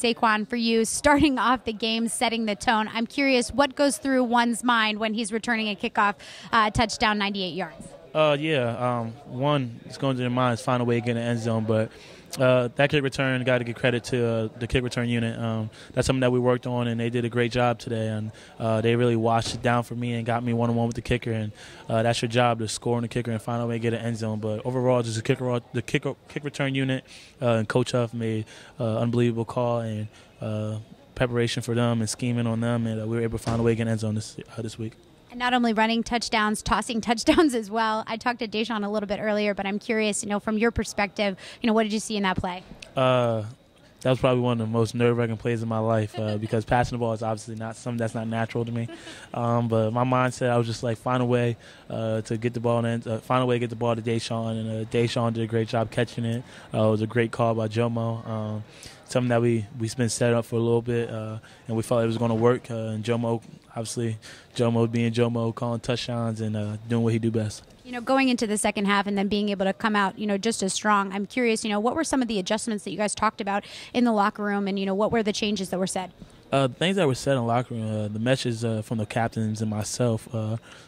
Saquon, for you, starting off the game, setting the tone. I'm curious, what goes through one's mind when he's returning a kickoff touchdown, 98 yards? One, it's going to their minds, find a way to get in the end zone, but that kick return, got to give credit to the kick return unit. That's something that we worked on, and they did a great job today. And they really washed it down for me and got me one-on-one with the kicker. And that's your job, to score on the kicker and find a way to get an end zone. But overall, just the kick return unit and Coach Huff made an unbelievable call and preparation for them and scheming on them, and we were able to find a way to get an end zone this week. And not only running touchdowns, tossing touchdowns as well. I talked to Deshaun a little bit earlier, but I'm curious, from your perspective, what did you see in that play? That was probably one of the most nerve-wracking plays of my life because passing the ball is obviously not something that's not natural to me. But my mindset, I was just like, find a way to get the ball find a way to get the ball to Deshaun, and Deshaun did a great job catching it. It was a great call by Jomo. Something that we've been set up for a little bit, and we felt it was going to work. And Jomo, obviously, Jomo being Jomo, calling touchdowns and doing what he do best. Going into the second half and then being able to come out, just as strong. I'm curious, what were some of the adjustments that you guys talked about in the locker room, and what were the changes that were said? Things that were said in the locker room, the message from the captains and myself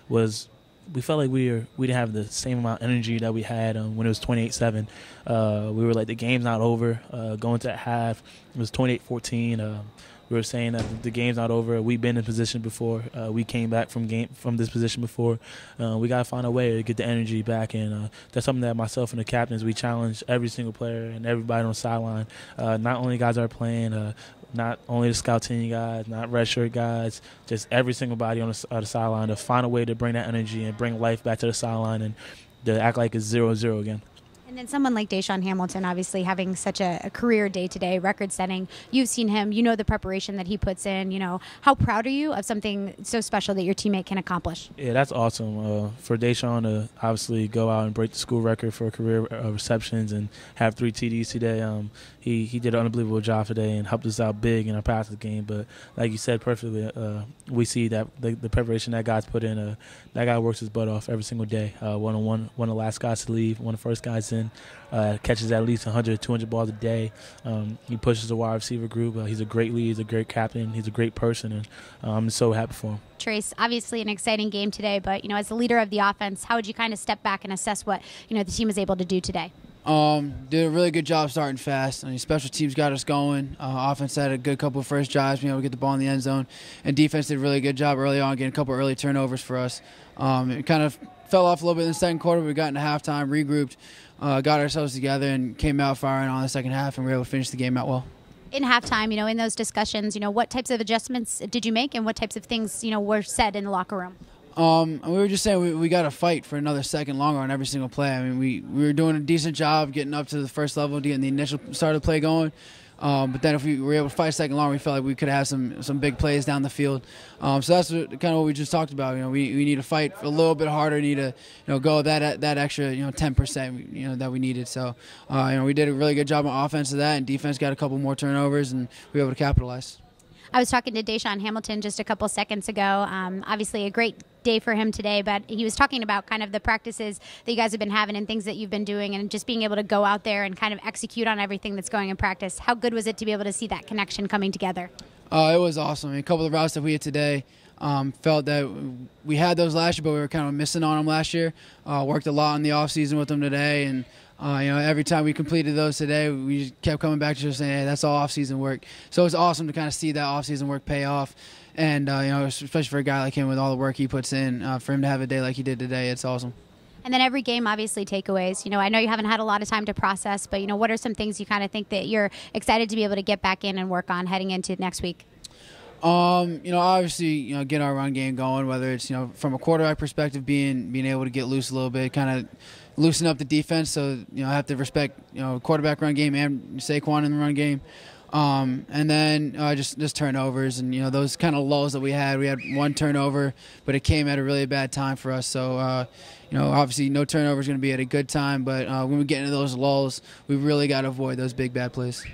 was, we felt like we didn't have the same amount of energy that we had when it was 28-7. We were like, the game's not over. Going to that half, it was 28-14. We were saying that the game's not over. We've been in position before. We came back from this position before. We got to find a way to get the energy back, and that's something that myself and the captains, we challenge every single player and everybody on the sideline. Not only guys that are playing, not only the scout team guys, not redshirt guys, just every single body on the sideline to find a way to bring that energy and bring life back to the sideline and to act like it's 0-0 again. And then someone like Deshaun Hamilton, obviously having such a career day today, record-setting. You've seen him. You know the preparation that he puts in. How proud are you of something so special that your teammate can accomplish? Yeah, that's awesome. For Deshaun to obviously go out and break the school record for career receptions and have 3 TDs today, he did an unbelievable job today and helped us out big in our passing game. But like you said perfectly, we see that the preparation that guy's put in, that guy works his butt off every single day. One of the last guys to leave, one of the first guys in. Catches at least 100, 200 balls a day. He pushes the wide receiver group. He's a great lead. He's a great captain. He's a great person, and I'm so happy for him. Trace, obviously an exciting game today, but as the leader of the offense, how would you kind of step back and assess what the team was able to do today? Did a really good job starting fast. Special teams got us going. Offense had a good couple of first drives, being able to get the ball in the end zone, and defense did a really good job early on, getting a couple of early turnovers for us. It kind of fell off a little bit in the second quarter. We got into halftime, regrouped, got ourselves together, and came out firing on the second half, and we were able to finish the game out well. In halftime, in those discussions, what types of adjustments did you make, and what types of things, were said in the locker room? We were just saying we got to fight for another second longer on every single play. We were doing a decent job getting up to the first level, getting the initial start of the play going. But then if we were able to fight a second longer, we felt like we could have some big plays down the field. So that's kind of what we just talked about. We need to fight a little bit harder. Need to go that extra 10% that we needed. So we did a really good job on offense of that, and defense got a couple more turnovers, and we were able to capitalize. I was talking to Deshaun Hamilton just a couple seconds ago. Obviously a great day for him today, but he was talking about kind of the practices that you guys have been having and things that you've been doing, and just being able to go out there and kind of execute on everything that's going in practice. How good was it to be able to see that connection coming together? It was awesome. A couple of routes that we had today, felt that we had those last year, but we were kind of missing on them last year. Worked a lot in the offseason with them today, and every time we completed those today, we just kept coming back to just saying, hey, that's all off-season work. So it's awesome to kind of see that off-season work pay off. And, especially for a guy like him with all the work he puts in, for him to have a day like he did today, it's awesome. And then every game, obviously, takeaways. I know you haven't had a lot of time to process, but, what are some things you kind of think that you're excited to be able to get back in and work on heading into next week? Obviously, get our run game going, whether it's, from a quarterback perspective, being able to get loose a little bit, kind of loosen up the defense. So, I have to respect, quarterback run game and Saquon in the run game. And then just turnovers and, those kind of lulls that we had. We had one turnover, but it came at a really bad time for us. So, obviously no turnover is going to be at a good time, but when we get into those lulls, we really got to avoid those big bad plays.